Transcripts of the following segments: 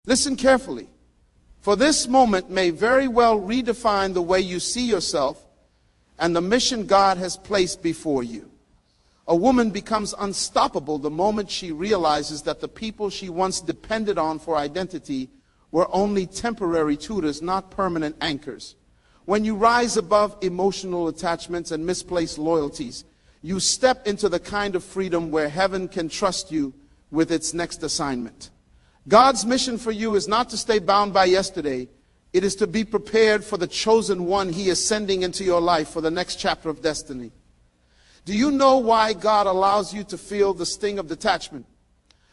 Listen carefully, for this moment may very well redefine the way you see yourself and the mission God has placed before you. A woman becomes unstoppable the moment she realizes that the people she once depended on for identity were only temporary tutors, not permanent anchors. When you rise above emotional attachments and misplaced loyalties, you step into the kind of freedom where heaven can trust you with its next assignment. God's mission for you is not to stay bound by yesterday. It is to be prepared for the chosen one He is sending into your life for the next chapter of destiny. Do you know why God allows you to feel the sting of detachment?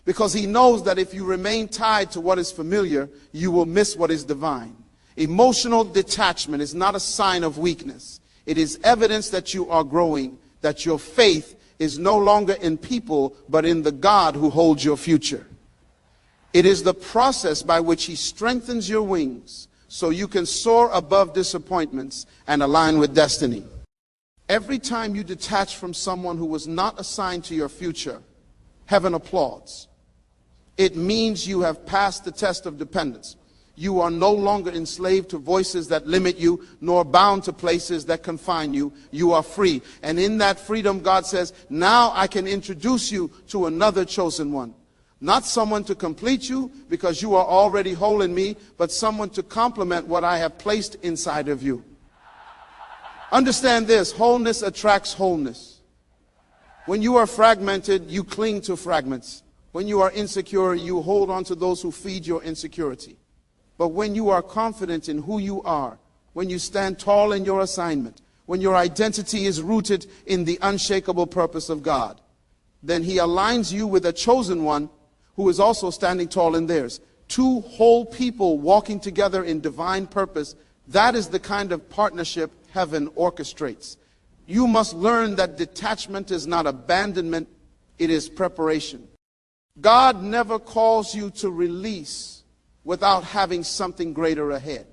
Because He knows that if you remain tied to what is familiar, you will miss what is divine. Emotional detachment is not a sign of weakness. It is evidence that you are growing, that your faith is no longer in people, but in the God who holds your future. It is the process by which He strengthens your wings so you can soar above disappointments and align with destiny. Every time you detach from someone who was not assigned to your future, heaven applauds. It means you have passed the test of dependence. You are no longer enslaved to voices that limit you, nor bound to places that confine you. You are free. And in that freedom, God says, now I can introduce you to another chosen one. Not someone to complete you because you are already whole in me, but someone to complement what I have placed inside of you. Understand this, wholeness attracts wholeness. When you are fragmented, you cling to fragments. When you are insecure, you hold on to those who feed your insecurity. But when you are confident in who you are, when you stand tall in your assignment, when your identity is rooted in the unshakable purpose of God, then He aligns you with a chosen one who is also standing tall in theirs. Two whole people walking together in divine purpose, that is the kind of partnership heaven orchestrates. You must learn that detachment is not abandonment, it is preparation. God never calls you to release without having something greater ahead.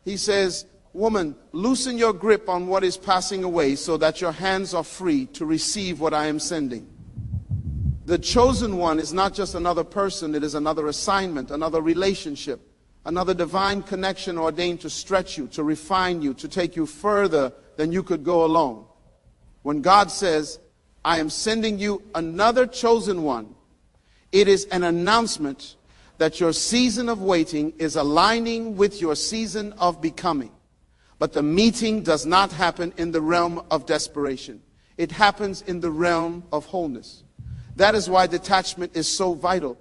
He says, woman, loosen your grip on what is passing away so that your hands are free to receive what I am sending. The chosen one is not just another person, it is another assignment, another relationship, another divine connection ordained to stretch you, to refine you, to take you further than you could go alone. When God says, I am sending you another chosen one, it is an announcement that your season of waiting is aligning with your season of becoming. But the meeting does not happen in the realm of desperation. It happens in the realm of wholeness. That is why detachment is so vital.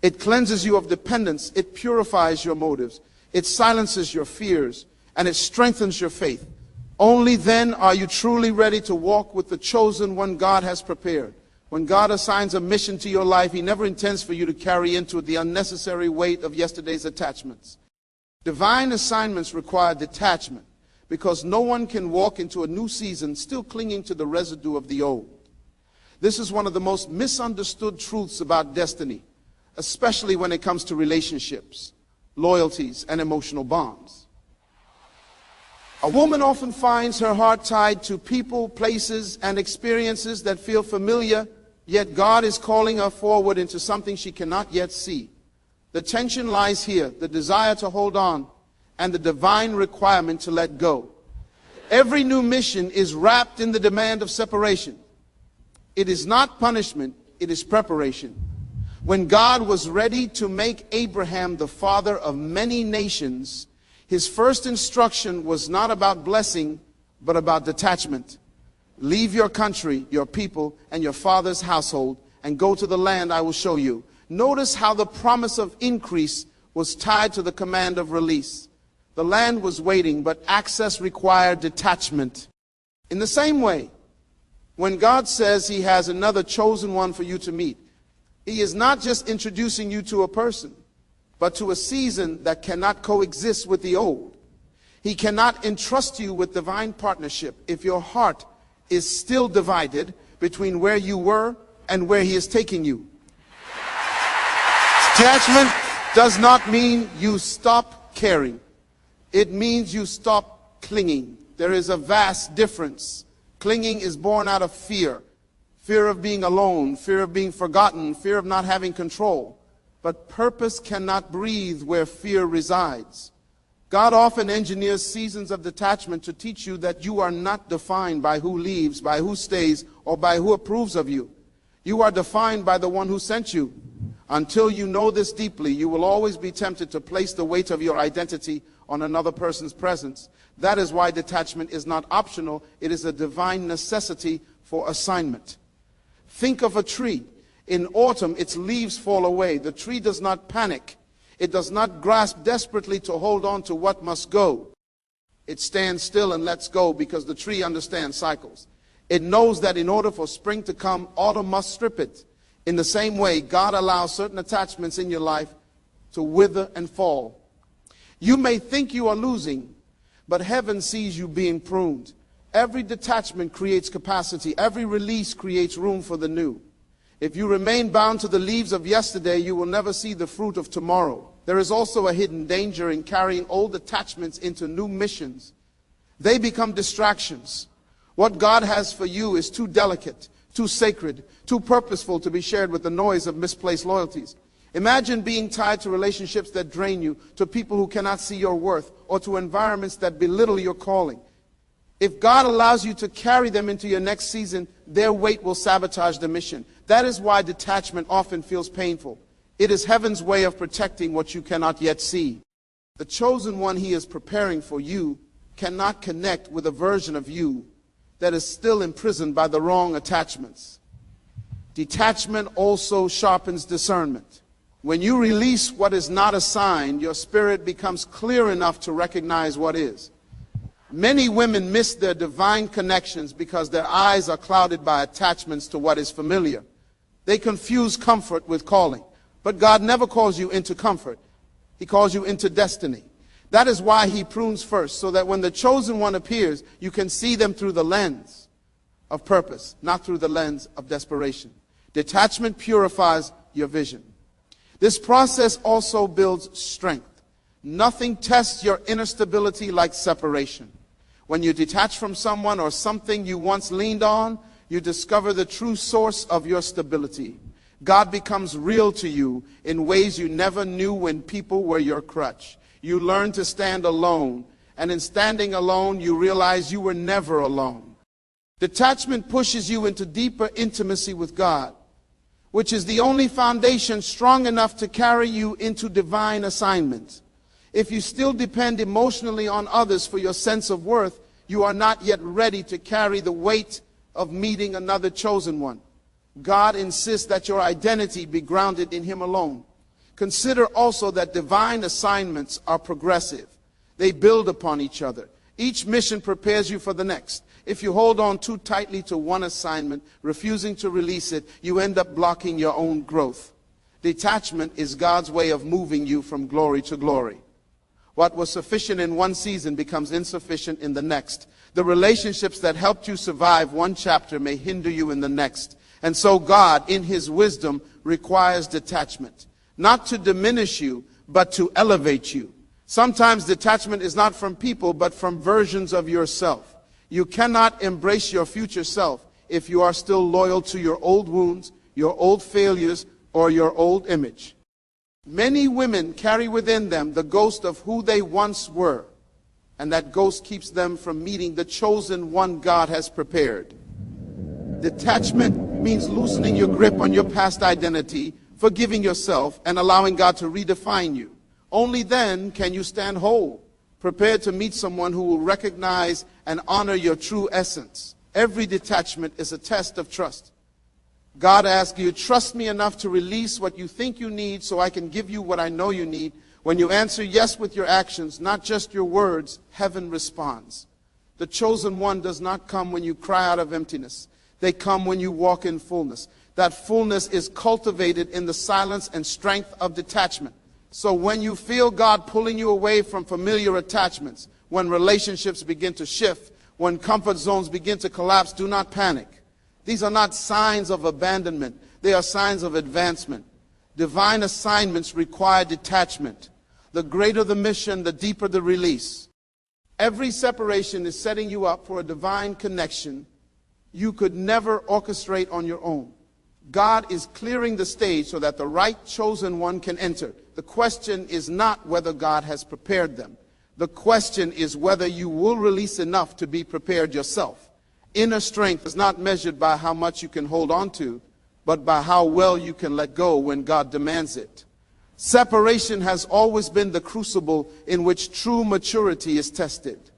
It cleanses you of dependence. It purifies your motives. It silences your fears. And it strengthens your faith. Only then are you truly ready to walk with the chosen one God has prepared. When God assigns a mission to your life, He never intends for you to carry into it the unnecessary weight of yesterday's attachments. Divine assignments require detachment because no one can walk into a new season still clinging to the residue of the old. This is one of the most misunderstood truths about destiny, especially when it comes to relationships, loyalties, and emotional bonds. A woman often finds her heart tied to people, places, and experiences that feel familiar, yet God is calling her forward into something she cannot yet see. The tension lies here, the desire to hold on, and the divine requirement to let go. Every new mission is wrapped in the demand of separation. It is not punishment, it is preparation. When God was ready to make Abraham the father of many nations, His first instruction was not about blessing, but about detachment. Leave your country, your people, and your father's household, and go to the land I will show you. Notice how the promise of increase was tied to the command of release. The land was waiting, but access required detachment. In the same way, when God says He has another chosen one for you to meet, He is not just introducing you to a person, but to a season that cannot coexist with the old. He cannot entrust you with divine partnership if your heart is still divided between where you were and where He is taking you. Detachment does not mean you stop caring. It means you stop clinging. There is a vast difference. Clinging is born out of fear. Fear of being alone, fear of being forgotten, fear of not having control. But purpose cannot breathe where fear resides. God often engineers seasons of detachment to teach you that you are not defined by who leaves, by who stays, or by who approves of you. You are defined by the one who sent you. Until you know this deeply, you will always be tempted to place the weight of your identity on another person's presence. That is why detachment is not optional. It is a divine necessity for assignment. Think of a tree. In autumn, its leaves fall away. The tree does not panic. It does not grasp desperately to hold on to what must go. It stands still and lets go because the tree understands cycles. It knows that in order for spring to come, autumn must strip it. In the same way, God allows certain attachments in your life to wither and fall. You may think you are losing, but heaven sees you being pruned. Every detachment creates capacity. Every release creates room for the new. If you remain bound to the leaves of yesterday, you will never see the fruit of tomorrow. There is also a hidden danger in carrying old attachments into new missions. They become distractions. What God has for you is too delicate, too sacred, too purposeful to be shared with the noise of misplaced loyalties. Imagine being tied to relationships that drain you, to people who cannot see your worth, or to environments that belittle your calling. If God allows you to carry them into your next season, their weight will sabotage the mission. That is why detachment often feels painful. It is heaven's way of protecting what you cannot yet see. The chosen one he is preparing for you cannot connect with a version of you that is still imprisoned by the wrong attachments. Detachment also sharpens discernment. When you release what is not assigned, your spirit becomes clear enough to recognize what is. Many women miss their divine connections because their eyes are clouded by attachments to what is familiar. They confuse comfort with calling. But God never calls you into comfort. He calls you into destiny. That is why he prunes first, so that when the chosen one appears, you can see them through the lens of purpose, not through the lens of desperation. Detachment purifies your vision. This process also builds strength. Nothing tests your inner stability like separation. When you detach from someone or something you once leaned on, you discover the true source of your stability. God becomes real to you in ways you never knew when people were your crutch. You learn to stand alone, and in standing alone, you realize you were never alone. Detachment pushes you into deeper intimacy with God, which is the only foundation strong enough to carry you into divine assignment. If you still depend emotionally on others for your sense of worth, you are not yet ready to carry the weight of meeting another chosen one. God insists that your identity be grounded in him alone. Consider also that divine assignments are progressive. They build upon each other. Each mission prepares you for the next. If you hold on too tightly to one assignment, refusing to release it, you end up blocking your own growth. Detachment is God's way of moving you from glory to glory. What was sufficient in one season becomes insufficient in the next. The relationships that helped you survive one chapter may hinder you in the next. And so God, in his wisdom, requires detachment. Not to diminish you, but to elevate you. Sometimes detachment is not from people, but from versions of yourself. You cannot embrace your future self if you are still loyal to your old wounds, your old failures, or your old image. Many women carry within them the ghost of who they once were, and that ghost keeps them from meeting the chosen one God has prepared. Detachment means loosening your grip on your past identity, forgiving yourself, and allowing God to redefine you. Only then can you stand whole, prepared to meet someone who will recognize and honor your true essence. Every detachment is a test of trust. God asks you, trust me enough to release what you think you need so I can give you what I know you need. When you answer yes with your actions, not just your words, heaven responds. The chosen one does not come when you cry out of emptiness. They come when you walk in fullness. That fullness is cultivated in the silence and strength of detachment. So when you feel God pulling you away from familiar attachments, when relationships begin to shift, when comfort zones begin to collapse, do not panic. These are not signs of abandonment. They are signs of advancement. Divine assignments require detachment. The greater the mission, the deeper the release. Every separation is setting you up for a divine connection you could never orchestrate on your own. God is clearing the stage so that the right chosen one can enter. The question is not whether God has prepared them. The question is whether you will release enough to be prepared yourself. Inner strength is not measured by how much you can hold on to, but by how well you can let go when God demands it. Separation has always been the crucible in which true maturity is tested.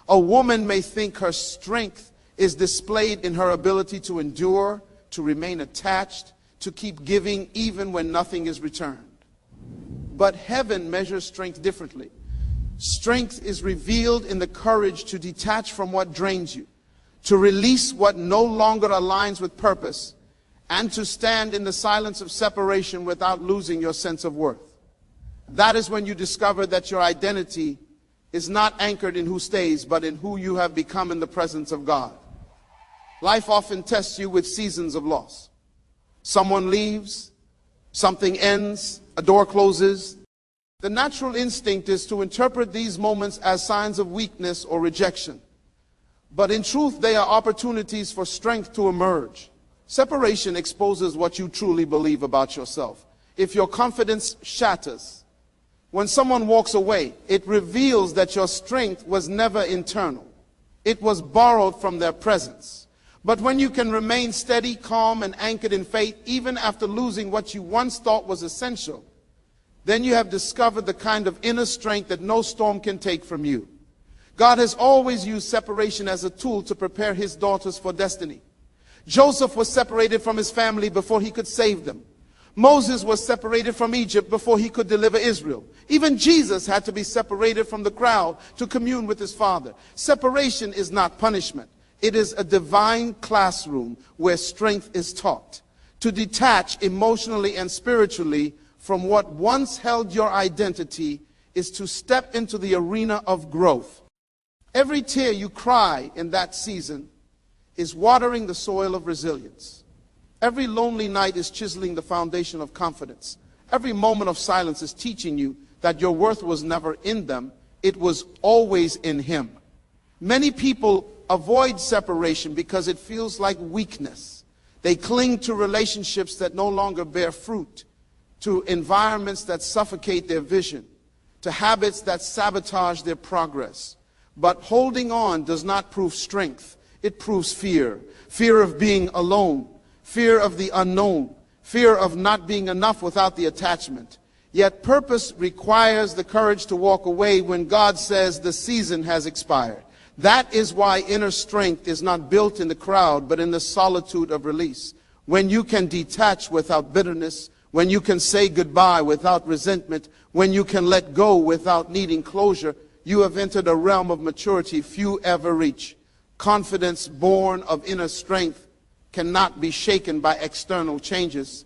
A woman may think her strength is displayed in her ability to endure, to remain attached, to keep giving even when nothing is returned. But heaven measures strength differently. Strength is revealed in the courage to detach from what drains you, to release what no longer aligns with purpose, and to stand in the silence of separation without losing your sense of worth. That is when you discover that your identity is not anchored in who stays, but in who you have become in the presence of God. Life often tests you with seasons of loss. Someone leaves, something ends, a door closes. The natural instinct is to interpret these moments as signs of weakness or rejection. But in truth, they are opportunities for strength to emerge. Separation exposes what you truly believe about yourself. If your confidence shatters, when someone walks away, it reveals that your strength was never internal. It was borrowed from their presence. But when you can remain steady, calm, and anchored in faith, even after losing what you once thought was essential, then you have discovered the kind of inner strength that no storm can take from you. God has always used separation as a tool to prepare his daughters for destiny. Joseph was separated from his family before he could save them. Moses was separated from Egypt before he could deliver Israel. Even Jesus had to be separated from the crowd to commune with his Father. Separation is not punishment. It is a divine classroom where strength is taught. To detach emotionally and spiritually from what once held your identity is to step into the arena of growth. Every tear you cry in that season is watering the soil of resilience. Every lonely night is chiseling the foundation of confidence. Every moment of silence is teaching you that your worth was never in them. It was always in him. Many people avoid separation because it feels like weakness. They cling to relationships that no longer bear fruit, to environments that suffocate their vision, to habits that sabotage their progress. But holding on does not prove strength. It proves fear. Fear of being alone. Fear of the unknown. Fear of not being enough without the attachment. Yet purpose requires the courage to walk away when God says the season has expired. That is why inner strength is not built in the crowd, but in the solitude of release. When you can detach without bitterness, when you can say goodbye without resentment, when you can let go without needing closure, you have entered a realm of maturity few ever reach. Confidence born of inner strength cannot be shaken by external changes.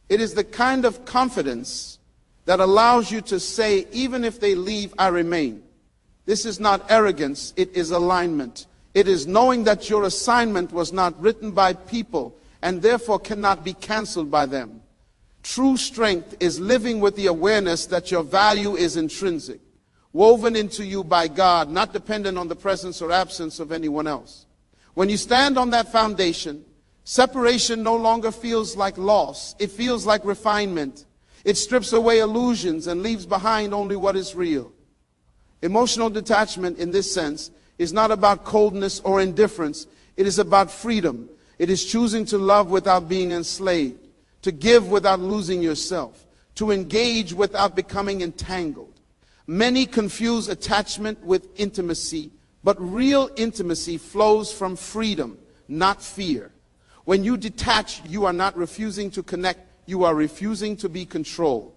It is the kind of confidence that allows you to say, even if they leave, I remain. This is not arrogance, it is alignment. It is knowing that your assignment was not written by people and therefore cannot be canceled by them. True strength is living with the awareness that your value is intrinsic, woven into you by God, not dependent on the presence or absence of anyone else. When you stand on that foundation, separation no longer feels like loss. It feels like refinement. It strips away illusions and leaves behind only what is real. Emotional detachment in this sense is not about coldness or indifference. It is about freedom. It is choosing to love without being enslaved, to give without losing yourself, to engage without becoming entangled. Many confuse attachment with intimacy, but real intimacy flows from freedom, not fear. When you detach, you are not refusing to connect, you are refusing to be controlled.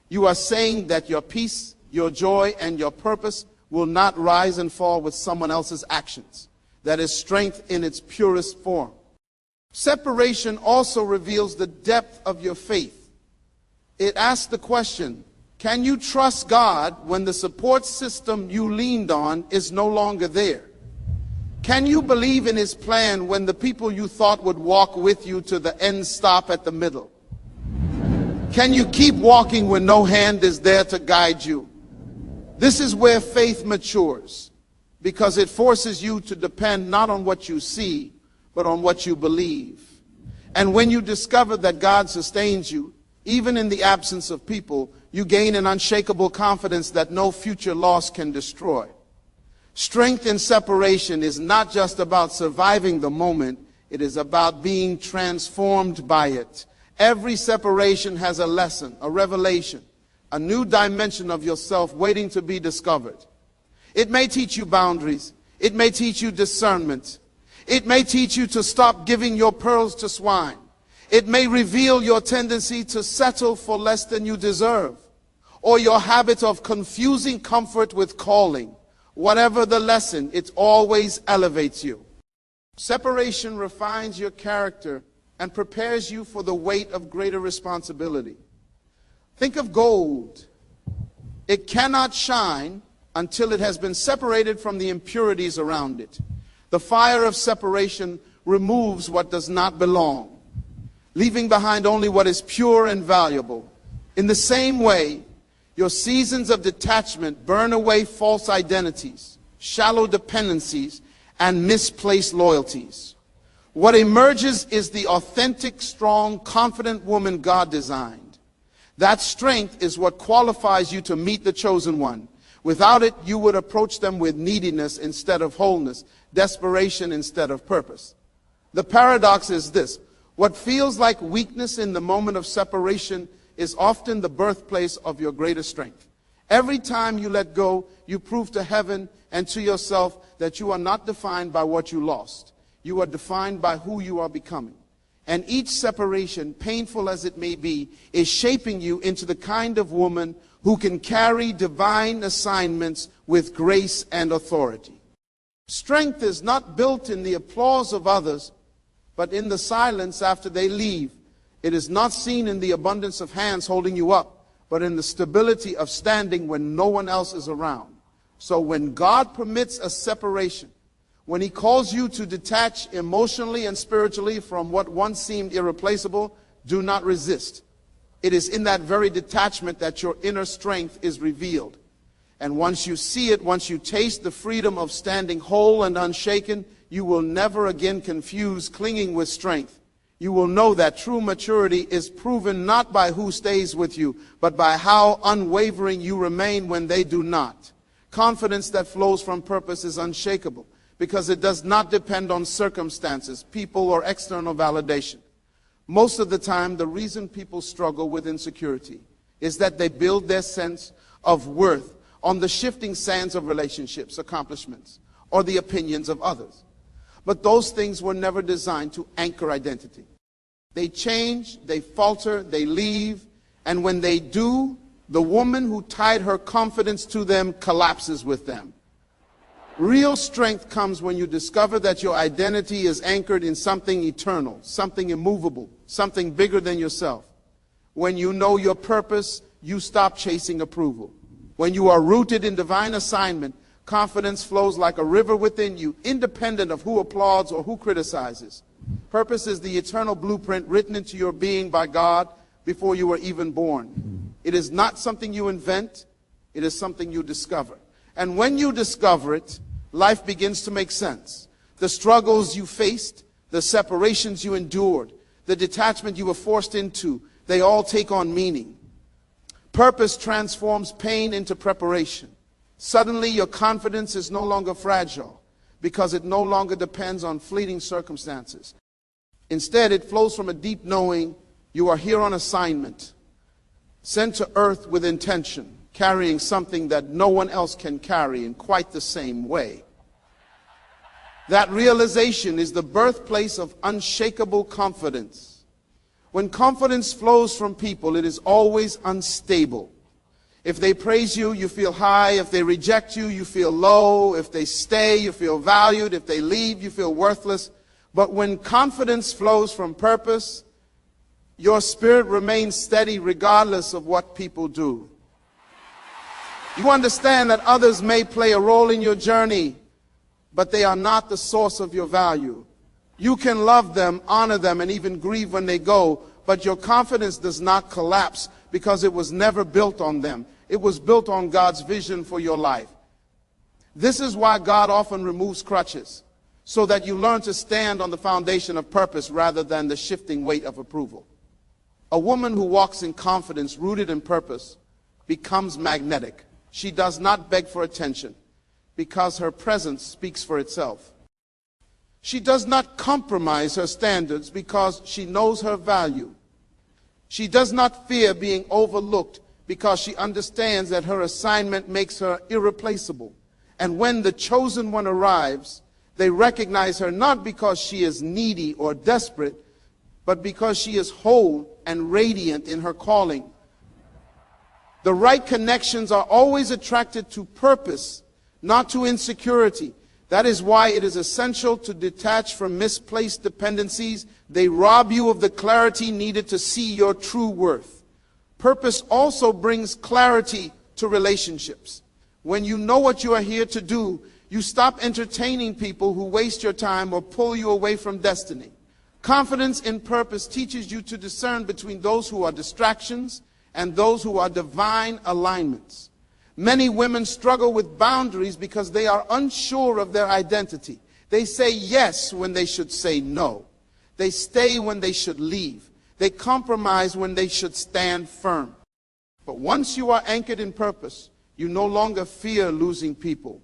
You are saying that your peace, your joy, and your purpose will not rise and fall with someone else's actions. That is strength in its purest form. Separation also reveals the depth of your faith. It asks the question, can you trust God when the support system you leaned on is no longer there? Can you believe in his plan when the people you thought would walk with you to the end stop at the middle? Can you keep walking when no hand is there to guide you? This is where faith matures, because it forces you to depend not on what you see, but on what you believe. And when you discover that God sustains you, even in the absence of people, you gain an unshakable confidence that no future loss can destroy. Strength in separation is not just about surviving the moment, it is about being transformed by it. Every separation has a lesson, a revelation, a new dimension of yourself waiting to be discovered. It may teach you boundaries. It may teach you discernment. It may teach you to stop giving your pearls to swine. It may reveal your tendency to settle for less than you deserve, or your habit of confusing comfort with calling. Whatever the lesson, it always elevates you. Separation refines your character and prepares you for the weight of greater responsibility. Think of gold. It cannot shine until it has been separated from the impurities around it. The fire of separation removes what does not belong, leaving behind only what is pure and valuable. In the same way, your seasons of detachment burn away false identities, shallow dependencies, and misplaced loyalties. What emerges is the authentic, strong, confident woman God designed. That strength is what qualifies you to meet the chosen one. Without it, you would approach them with neediness instead of wholeness, desperation instead of purpose. The paradox is this: what feels like weakness in the moment of separation is often the birthplace of your greatest strength. Every time you let go, you prove to heaven and to yourself that you are not defined by what you lost. You are defined by who you are becoming. And each separation, painful as it may be, is shaping you into the kind of woman who can carry divine assignments with grace and authority. Strength is not built in the applause of others, but in the silence after they leave. It is not seen in the abundance of hands holding you up, but in the stability of standing when no one else is around. So when God permits a separation, when He calls you to detach emotionally and spiritually from what once seemed irreplaceable, do not resist. It is in that very detachment that your inner strength is revealed. And once you see it, once you taste the freedom of standing whole and unshaken, you will never again confuse clinging with strength. You will know that true maturity is proven not by who stays with you, but by how unwavering you remain when they do not. Confidence that flows from purpose is unshakable because it does not depend on circumstances, people, or external validation. Most of the time, the reason people struggle with insecurity is that they build their sense of worth on the shifting sands of relationships, accomplishments, or the opinions of others. But those things were never designed to anchor identity. They change, they falter, they leave, and when they do, the woman who tied her confidence to them collapses with them. Real strength comes when you discover that your identity is anchored in something eternal, something immovable, something bigger than yourself. When you know your purpose, you stop chasing approval. When you are rooted in divine assignment, confidence flows like a river within you, independent of who applauds or who criticizes. Purpose is the eternal blueprint written into your being by God before you were even born. It is not something you invent, it is something you discover. And when you discover it, life begins to make sense. The struggles you faced, the separations you endured, the detachment you were forced into, they all take on meaning. Purpose transforms pain into preparation. Suddenly your confidence is no longer fragile because it no longer depends on fleeting circumstances. Instead, it flows from a deep knowing you are here on assignment, sent to earth with intention, carrying something that no one else can carry in quite the same way. That realization is the birthplace of unshakable confidence. When confidence flows from people, it is always unstable. If they praise you, you feel high. If they reject you, you feel low. If they stay, you feel valued. If they leave, you feel worthless. But when confidence flows from purpose, your spirit remains steady regardless of what people do. You understand that others may play a role in your journey, but they are not the source of your value. You can love them, honor them, and even grieve when they go, but your confidence does not collapse because it was never built on them. It was built on God's vision for your life. This is why God often removes crutches, so that you learn to stand on the foundation of purpose rather than the shifting weight of approval. A woman who walks in confidence, rooted in purpose, becomes magnetic. She does not beg for attention because her presence speaks for itself. She does not compromise her standards because she knows her value. She does not fear being overlooked because she understands that her assignment makes her irreplaceable. And when the chosen one arrives, they recognize her not because she is needy or desperate, but because she is whole and radiant in her calling. The right connections are always attracted to purpose, not to insecurity. That is why it is essential to detach from misplaced dependencies. They rob you of the clarity needed to see your true worth. Purpose also brings clarity to relationships. When you know what you are here to do, you stop entertaining people who waste your time or pull you away from destiny. Confidence in purpose teaches you to discern between those who are distractions and those who are divine alignments. Many women struggle with boundaries because they are unsure of their identity. They say yes when they should say no. They stay when they should leave. They compromise when they should stand firm. But once you are anchored in purpose, you no longer fear losing people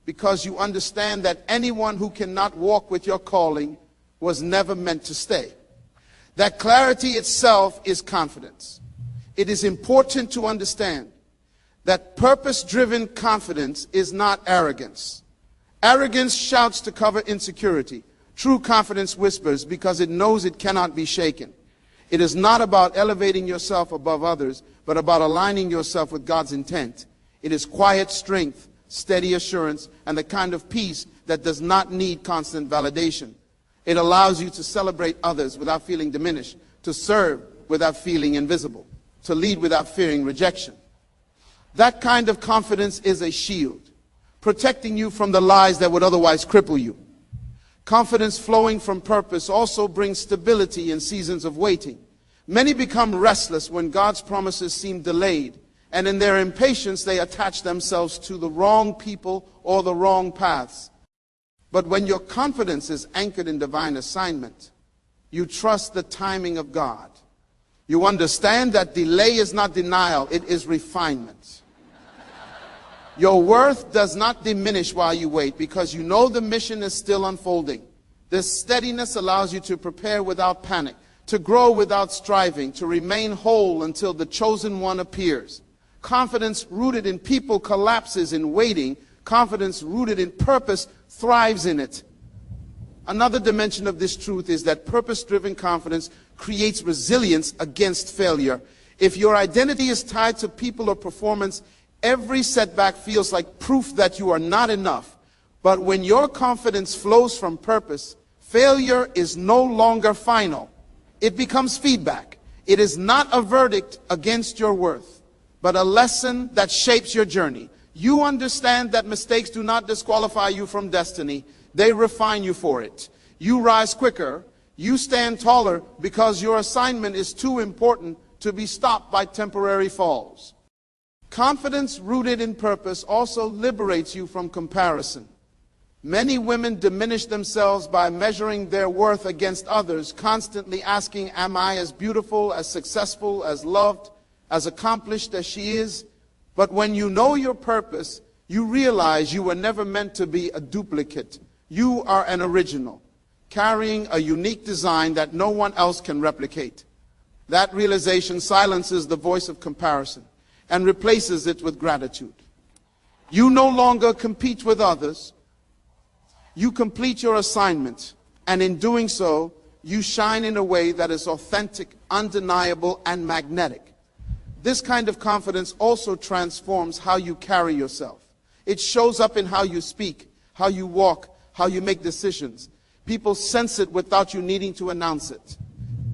because you understand that anyone who cannot walk with your calling was never meant to stay. That clarity itself is confidence. It is important to understand that purpose-driven confidence is not arrogance. Arrogance shouts to cover insecurity. True confidence whispers because it knows it cannot be shaken. It is not about elevating yourself above others, but about aligning yourself with God's intent. It is quiet strength, steady assurance, and the kind of peace that does not need constant validation. It allows you to celebrate others without feeling diminished, to serve without feeling invisible, to lead without fearing rejection. That kind of confidence is a shield, protecting you from the lies that would otherwise cripple you. Confidence flowing from purpose also brings stability in seasons of waiting. Many become restless when God's promises seem delayed, and in their impatience they attach themselves to the wrong people or the wrong paths. But when your confidence is anchored in divine assignment, you trust the timing of God. You understand that delay is not denial, it is refinement. Your worth does not diminish while you wait because you know the mission is still unfolding. This steadiness allows you to prepare without panic, to grow without striving, to remain whole until the chosen one appears. Confidence rooted in people collapses in waiting. Confidence rooted in purpose thrives in it. Another dimension of this truth is that purpose-driven confidence creates resilience against failure. If your identity is tied to people or performance, every setback feels like proof that you are not enough. But when your confidence flows from purpose, failure is no longer final. It becomes feedback. It is not a verdict against your worth, but a lesson that shapes your journey. You understand that mistakes do not disqualify you from destiny. They refine you for it. You rise quicker. You stand taller because your assignment is too important to be stopped by temporary falls. Confidence rooted in purpose also liberates you from comparison. Many women diminish themselves by measuring their worth against others, constantly asking, am I as beautiful, as successful, as loved, as accomplished as she is? But when you know your purpose, you realize you were never meant to be a duplicate. You are an original, carrying a unique design that no one else can replicate. That realization silences the voice of comparison and replaces it with gratitude. You no longer compete with others. You complete your assignment, and in doing so, you shine in a way that is authentic, undeniable, and magnetic. This kind of confidence also transforms how you carry yourself. It shows up in how you speak, how you walk, how you make decisions. People sense it without you needing to announce it.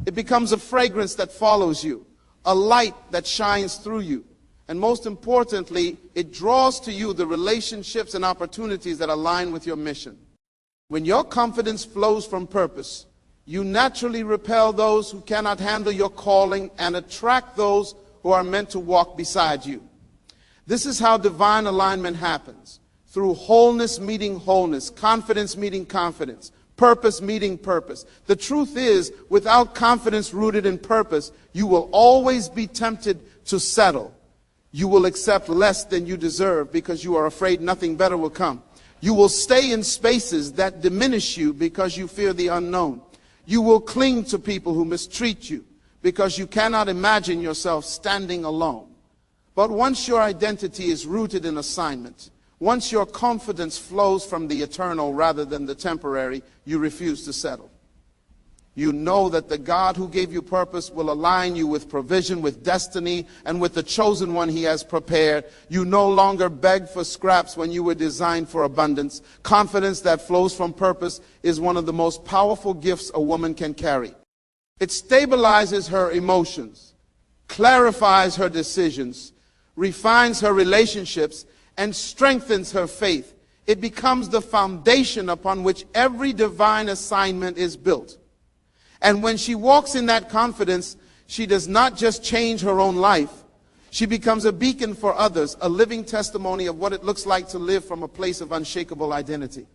It becomes a fragrance that follows you, a light that shines through you. And most importantly, it draws to you the relationships and opportunities that align with your mission. When your confidence flows from purpose, you naturally repel those who cannot handle your calling and attract those who are meant to walk beside you. This is how divine alignment happens, through wholeness meeting wholeness, confidence meeting confidence, purpose meeting purpose. The truth is, without confidence rooted in purpose, you will always be tempted to settle. You will accept less than you deserve because you are afraid nothing better will come. You will stay in spaces that diminish you because you fear the unknown. You will cling to people who mistreat you because you cannot imagine yourself standing alone. But once your identity is rooted in assignment, once your confidence flows from the eternal rather than the temporary, you refuse to settle. You know that the God who gave you purpose will align you with provision, with destiny, and with the chosen one he has prepared. You no longer beg for scraps when you were designed for abundance. Confidence that flows from purpose is one of the most powerful gifts a woman can carry. It stabilizes her emotions, clarifies her decisions, refines her relationships, and strengthens her faith. It becomes the foundation upon which every divine assignment is built. And when she walks in that confidence, she does not just change her own life. She becomes a beacon for others, a living testimony of what it looks like to live from a place of unshakable identity.